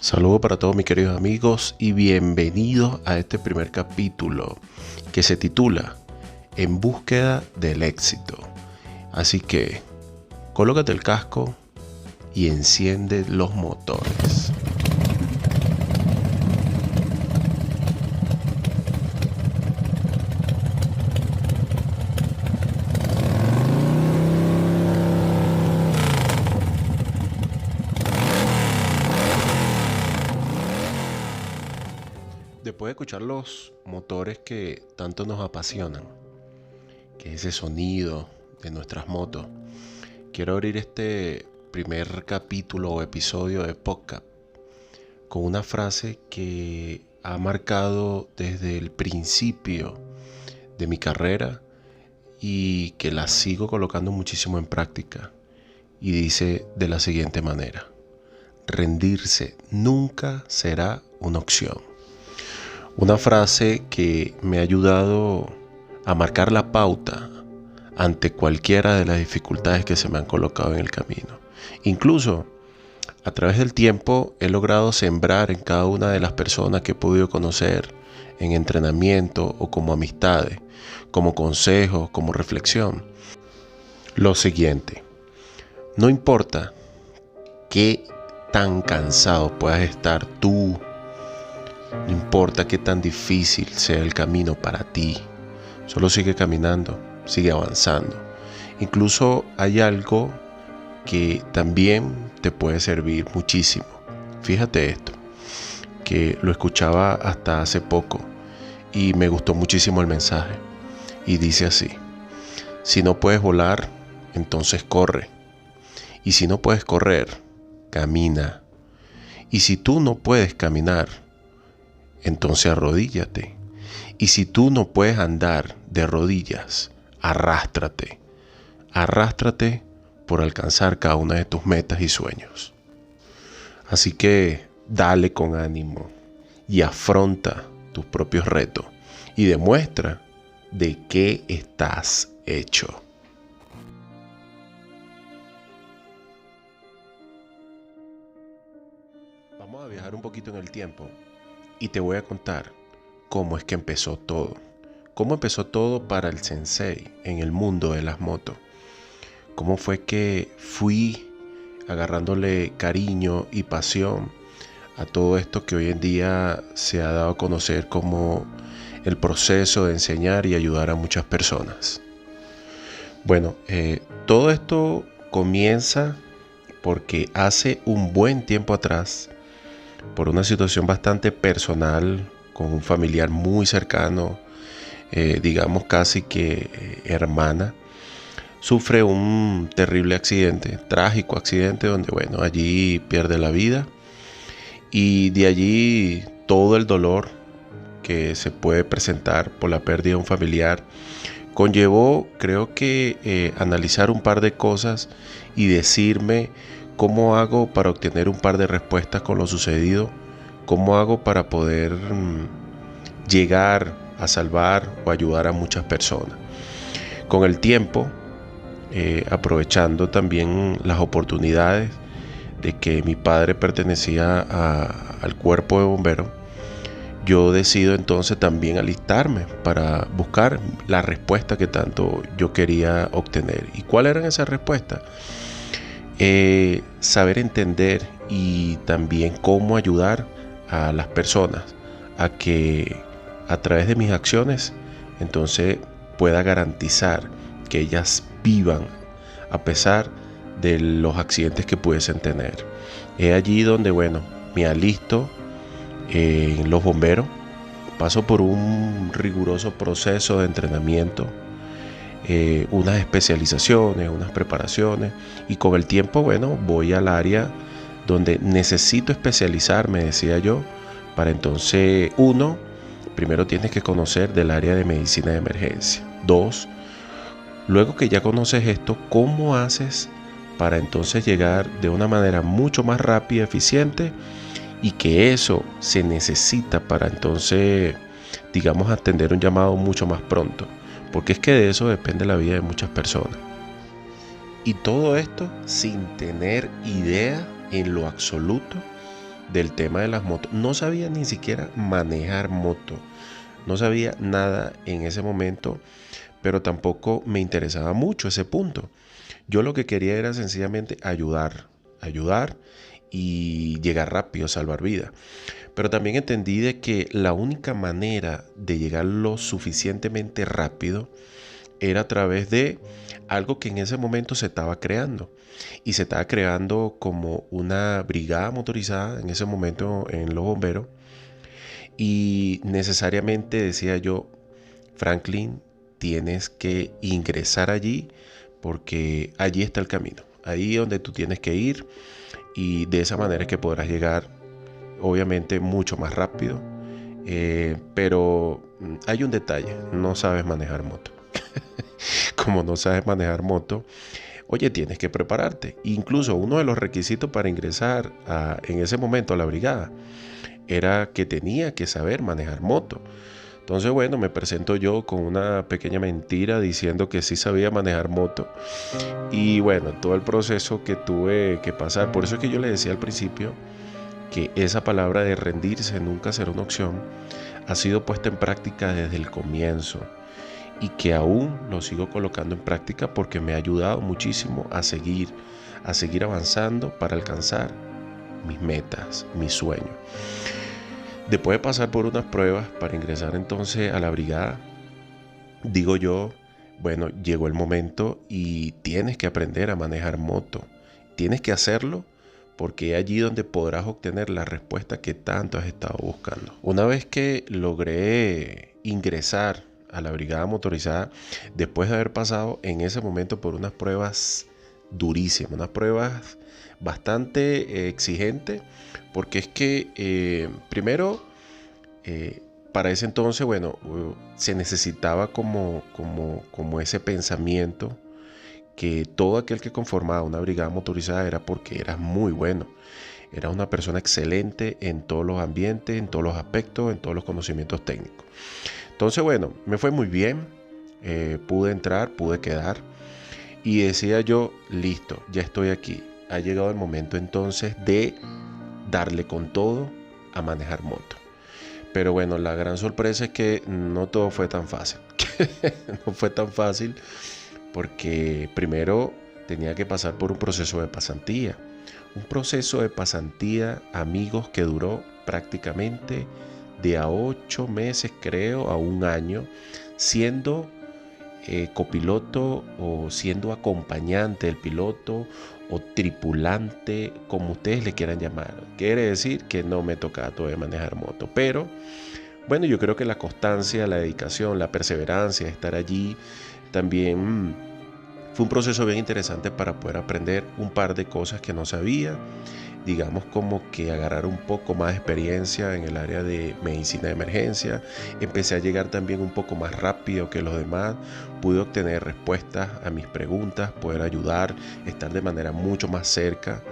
Saludos para todos mis queridos amigos y bienvenidos a este primer capítulo que se titula En búsqueda del éxito. Así que colócate el casco y enciende los motores. Después de escuchar los motores que tanto nos apasionan, que es ese sonido de nuestras motos, quiero abrir este primer capítulo o episodio de podcast con una frase que ha marcado desde el principio de mi carrera y que la sigo colocando muchísimo en práctica. Y dice de la siguiente manera: rendirse nunca será una opción. Una frase que me ha ayudado a marcar la pauta ante cualquiera de las dificultades que se me han colocado en el camino. Incluso a través del tiempo he logrado sembrar en cada una de las personas que he podido conocer en entrenamiento o como amistades, como consejos, como reflexión, lo siguiente: no importa qué tan cansado puedas estar tú, no importa qué tan difícil sea el camino para ti, solo sigue caminando, sigue avanzando. Incluso hay algo que también te puede servir muchísimo. Fíjate esto, que lo escuchaba hasta hace poco y me gustó muchísimo el mensaje. Y dice así: si no puedes volar, entonces corre. Y si no puedes correr, camina. Y si tú no puedes caminar, entonces arrodíllate. Y si tú no puedes andar de rodillas, arrástrate. Arrástrate por alcanzar cada una de tus metas y sueños. Así que dale con ánimo y afronta tus propios retos y demuestra de qué estás hecho. Vamos a viajar un poquito en el tiempo y te voy a contar cómo es que empezó todo. Cómo empezó todo para el sensei en el mundo de las motos. Cómo fue que fui agarrándole cariño y pasión a todo esto que hoy en día se ha dado a conocer como el proceso de enseñar y ayudar a muchas personas. Bueno, todo esto comienza porque hace un buen tiempo atrás, por una situación bastante personal con un familiar muy cercano, digamos casi que hermana, sufre un terrible accidente, trágico accidente donde, bueno, allí pierde la vida y de allí todo el dolor que se puede presentar por la pérdida de un familiar conllevó, creo que, analizar un par de cosas y decirme cómo hago para obtener un par de respuestas con lo sucedido, cómo hago para poder llegar a salvar o ayudar a muchas personas. Con el tiempo, aprovechando también las oportunidades de que mi padre pertenecía al cuerpo de bomberos, yo decido entonces también alistarme para buscar la respuesta que tanto yo quería obtener. ¿Y cuáles eran esas respuestas? Saber entender y también cómo ayudar a las personas a que a través de mis acciones entonces pueda garantizar que ellas vivan a pesar de los accidentes que pudiesen tener. Es allí donde, bueno, me alisto en los bomberos, paso por un riguroso proceso de entrenamiento, unas especializaciones, unas preparaciones, y con el tiempo, bueno, voy al área donde necesito especializarme, decía yo, para entonces, primero tienes que conocer del área de medicina de emergencia. 2, luego que ya conoces esto, ¿cómo haces para entonces llegar de una manera mucho más rápida, eficiente, y que eso se necesita para entonces, digamos, atender un llamado mucho más pronto? Porque es que de eso depende la vida de muchas personas. Y todo esto sin tener idea en lo absoluto del tema de las motos. No sabía ni siquiera manejar moto. No sabía nada en ese momento, pero tampoco me interesaba mucho ese punto. Yo lo que quería era sencillamente ayudar y llegar rápido, salvar vidas. Pero también entendí de que la única manera de llegar lo suficientemente rápido era a través de algo que en ese momento se estaba creando. Y se estaba creando como una brigada motorizada en ese momento en los bomberos. Y necesariamente decía yo, Franklin, tienes que ingresar allí porque allí está el camino. Ahí es donde tú tienes que ir y de esa manera es que podrás llegar obviamente mucho más rápido. Pero hay un detalle, no sabes manejar moto. Como no sabes manejar moto, oye, tienes que prepararte. Incluso uno de los requisitos para ingresar en ese momento a la brigada era que tenía que saber manejar moto. Entonces, bueno, me presento yo con una pequeña mentira diciendo que sí sabía manejar moto. Y bueno, todo el proceso que tuve que pasar. Por eso es que yo le decía al principio que esa palabra de rendirse nunca será una opción ha sido puesta en práctica desde el comienzo. Y que aún lo sigo colocando en práctica porque me ha ayudado muchísimo a seguir avanzando para alcanzar mis metas, mis sueños. Después de pasar por unas pruebas para ingresar entonces a la brigada, digo yo, bueno, llegó el momento y tienes que aprender a manejar moto. Tienes que hacerlo porque es allí donde podrás obtener la respuesta que tanto has estado buscando. Una vez que logré ingresar a la brigada motorizada, después de haber pasado en ese momento por unas pruebas durísimas, unas pruebas bastante exigentes, porque es que primero, para ese entonces, bueno, se necesitaba como ese pensamiento que todo aquel que conformaba una brigada motorizada era porque era muy bueno. Era una persona excelente en todos los ambientes, en todos los aspectos, en todos los conocimientos técnicos. Entonces, bueno, me fue muy bien. Pude entrar, pude quedar. Y decía yo, listo, ya estoy aquí. Ha llegado el momento entonces de darle con todo a manejar moto. Pero bueno, la gran sorpresa es que no todo fue tan fácil. No fue tan fácil porque primero tenía que pasar por un proceso de pasantía. Un proceso de pasantía, amigos, que duró prácticamente de a 8 meses, creo, a un año, siendo copiloto o siendo acompañante del piloto o tripulante, como ustedes le quieran llamar. Quiere decir que no me tocaba todavía manejar moto, pero bueno, yo creo que la constancia, la dedicación, la perseverancia, estar allí, también fue un proceso bien interesante para poder aprender un par de cosas que no sabía, digamos como que agarrar un poco más de experiencia en el área de medicina de emergencia. Empecé a llegar también un poco más rápido que los demás, pude obtener respuestas a mis preguntas, poder ayudar, estar de manera mucho más cerca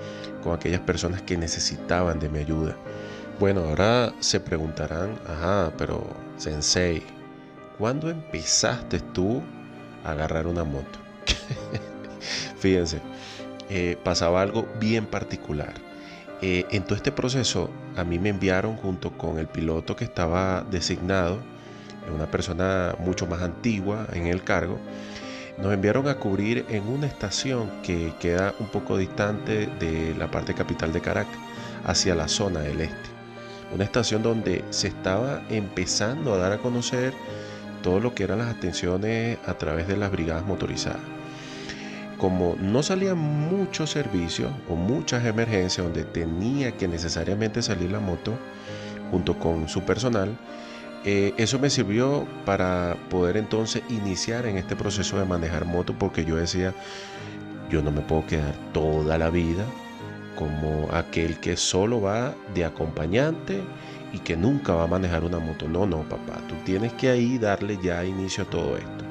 con aquellas personas que necesitaban de mi ayuda. Bueno, ahora se preguntarán, ajá, pero Sensei, ¿cuándo empezaste tú a agarrar una moto? Fíjense, pasaba algo bien particular. En todo este proceso a mí me enviaron junto con el piloto que estaba designado, una persona mucho más antigua en el cargo, nos enviaron a cubrir en una estación que queda un poco distante de la parte capital de Caracas, hacia la zona del este. Una estación donde se estaba empezando a dar a conocer todo lo que eran las atenciones a través de las brigadas motorizadas. Como no salían muchos servicios o muchas emergencias donde tenía que necesariamente salir la moto junto con su personal, eso me sirvió para poder entonces iniciar en este proceso de manejar moto, porque yo decía, yo no me puedo quedar toda la vida como aquel que solo va de acompañante y que nunca va a manejar una moto. No, papá, tú tienes que ahí darle ya inicio a todo esto.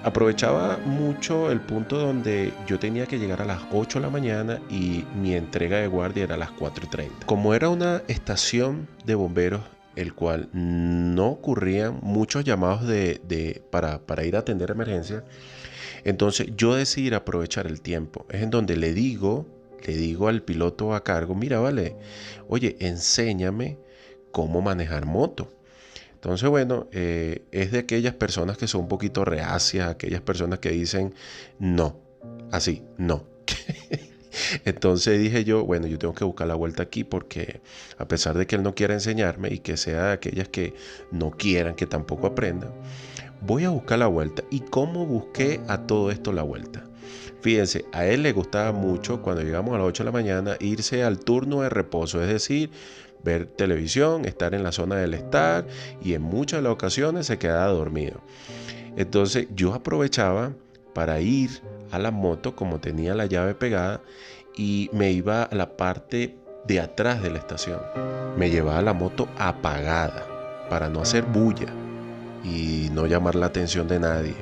Aprovechaba mucho el punto donde yo tenía que llegar a las 8 de la mañana y mi entrega de guardia era a las 4:30. Como era una estación de bomberos, el cual no ocurrían muchos llamados para ir a atender emergencias, entonces yo decidí aprovechar el tiempo. Es en donde le digo le digo al piloto a cargo, mira, vale, oye, enséñame cómo manejar moto. Entonces, bueno, es de aquellas personas que son un poquito reacias, aquellas personas que dicen no, así, no. Entonces dije yo, bueno, yo tengo que buscar la vuelta aquí porque a pesar de que él no quiera enseñarme y que sea de aquellas que no quieran que tampoco aprendan, voy a buscar la vuelta. ¿Y cómo busqué a todo esto la vuelta? Fíjense, a él le gustaba mucho cuando llegamos a las 8 de la mañana irse al turno de reposo, es decir, ver televisión, estar en la zona del estar y en muchas de las ocasiones se quedaba dormido. Entonces yo aprovechaba para ir a la moto como tenía la llave pegada y me iba a la parte de atrás de la estación. Me llevaba la moto apagada para no hacer bulla y no llamar la atención de nadie.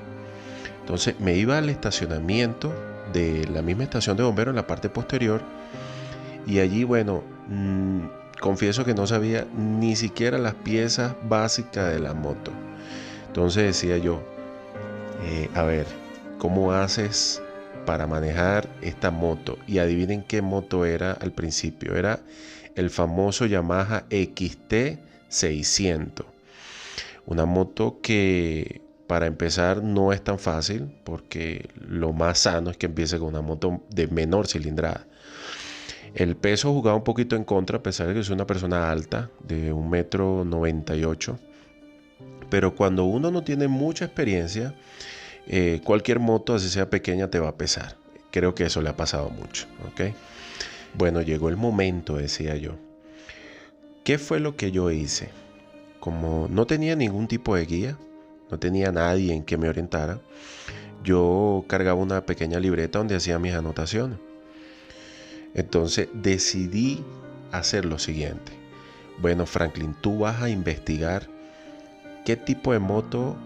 Entonces me iba al estacionamiento de la misma estación de bomberos en la parte posterior y allí, bueno, confieso que no sabía ni siquiera las piezas básicas de la moto. Entonces decía yo, a ver, ¿cómo haces para manejar esta moto? Y adivinen qué moto era al principio. Era el famoso Yamaha XT600. Una moto que para empezar no es tan fácil porque lo más sano es que empiece con una moto de menor cilindrada. El peso jugaba un poquito en contra a pesar de que soy una persona alta de 1,98 m. Pero cuando uno no tiene mucha experiencia, cualquier moto, así sea pequeña, te va a pesar. Creo que eso le ha pasado mucho, ¿ok? Bueno, llegó el momento, decía yo. ¿Qué fue lo que yo hice? Como no tenía ningún tipo de guía, no tenía nadie en que me orientara, yo cargaba una pequeña libreta donde hacía mis anotaciones. Entonces decidí hacer lo siguiente. Bueno, Franklin, tú vas a investigar qué tipo de moto,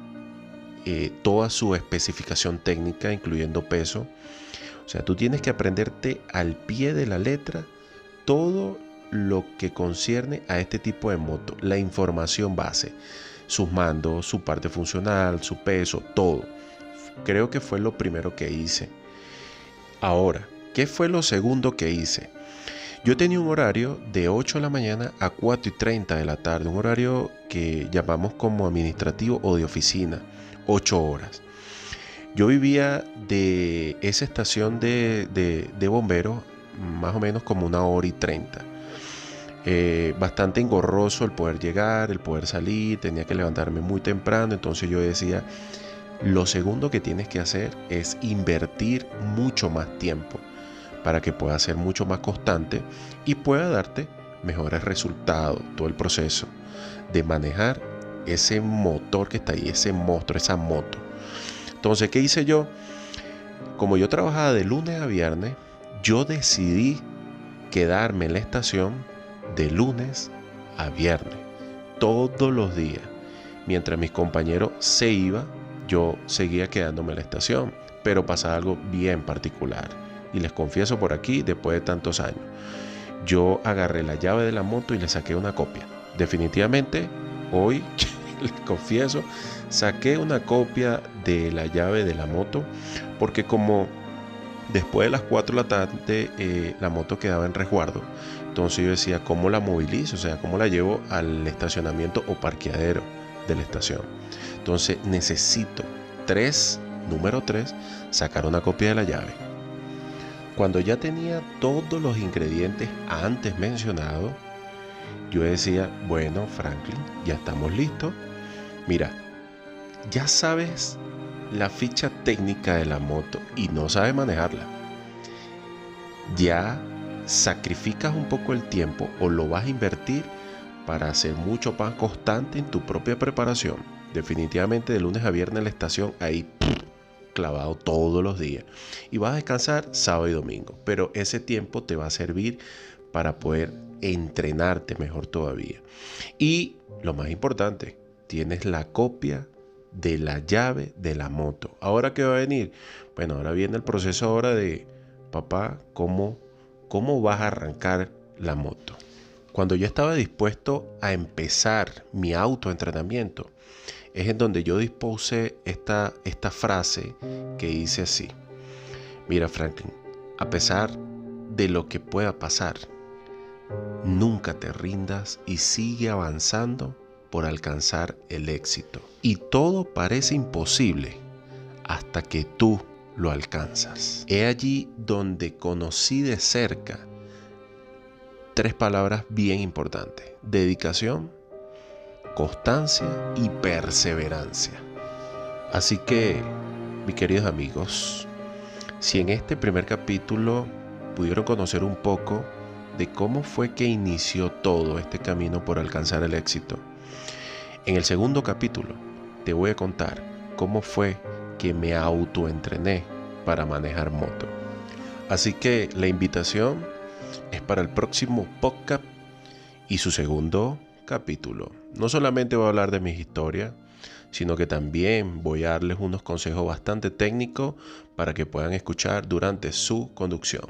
toda su especificación técnica, incluyendo peso. O sea, tú tienes que aprenderte al pie de la letra todo lo que concierne a este tipo de moto, la información base, sus mandos, su parte funcional, su peso, todo. Creo que fue lo primero que hice. Ahora, ¿qué fue lo segundo que hice? Yo tenía un horario de 8 de la mañana a 4:30 de la tarde, un horario que llamamos como administrativo o de oficina, 8 horas. Yo vivía de esa estación de bomberos más o menos como 1 hora y 30. Bastante engorroso el poder llegar, el poder salir, tenía que levantarme muy temprano, entonces yo decía, lo segundo que tienes que hacer es invertir mucho más tiempo para que pueda ser mucho más constante y pueda darte mejores resultados, todo el proceso de manejar ese motor que está ahí, ese monstruo, esa moto. Entonces, ¿qué hice yo? Como yo trabajaba de lunes a viernes, yo decidí quedarme en la estación de lunes a viernes, todos los días. Mientras mis compañeros se iban, yo seguía quedándome en la estación, pero pasaba algo bien particular. Y les confieso por aquí, después de tantos años, yo agarré la llave de la moto y le saqué una copia. Definitivamente, hoy, les confieso, saqué una copia de la llave de la moto, porque como después de las 4 de la tarde la moto quedaba en resguardo, entonces yo decía, ¿cómo la movilizo? O sea, ¿cómo la llevo al estacionamiento o parqueadero de la estación? Entonces necesito número 3, sacar una copia de la llave. Cuando ya tenía todos los ingredientes antes mencionados, yo decía, bueno, Franklin, ya estamos listos. Mira, ya sabes la ficha técnica de la moto y no sabes manejarla. Ya sacrificas un poco el tiempo o lo vas a invertir para ser mucho más constante en tu propia preparación. Definitivamente de lunes a viernes en la estación ahí clavado todos los días y vas a descansar sábado y domingo, pero ese tiempo te va a servir para poder entrenarte mejor todavía. Y lo más importante, tienes la copia de la llave de la moto. ¿Ahora qué va a venir? Bueno, ahora viene el proceso ahora de, papá, ¿cómo vas a arrancar la moto? Cuando yo estaba dispuesto a empezar mi autoentrenamiento, es en donde yo dispuse esta frase que dice así: mira, Franklin, a pesar de lo que pueda pasar, nunca te rindas y sigue avanzando por alcanzar el éxito. Y todo parece imposible hasta que tú lo alcanzas. He allí donde conocí de cerca 3 palabras bien importantes: dedicación, constancia y perseverancia. Así que, mis queridos amigos, si en este primer capítulo pudieron conocer un poco de cómo fue que inició todo este camino por alcanzar el éxito, en el segundo capítulo te voy a contar cómo fue que me autoentrené para manejar moto. Así que la invitación es para el próximo podcast y su segundo capítulo. No solamente voy a hablar de mis historias, sino que también voy a darles unos consejos bastante técnicos para que puedan escuchar durante su conducción.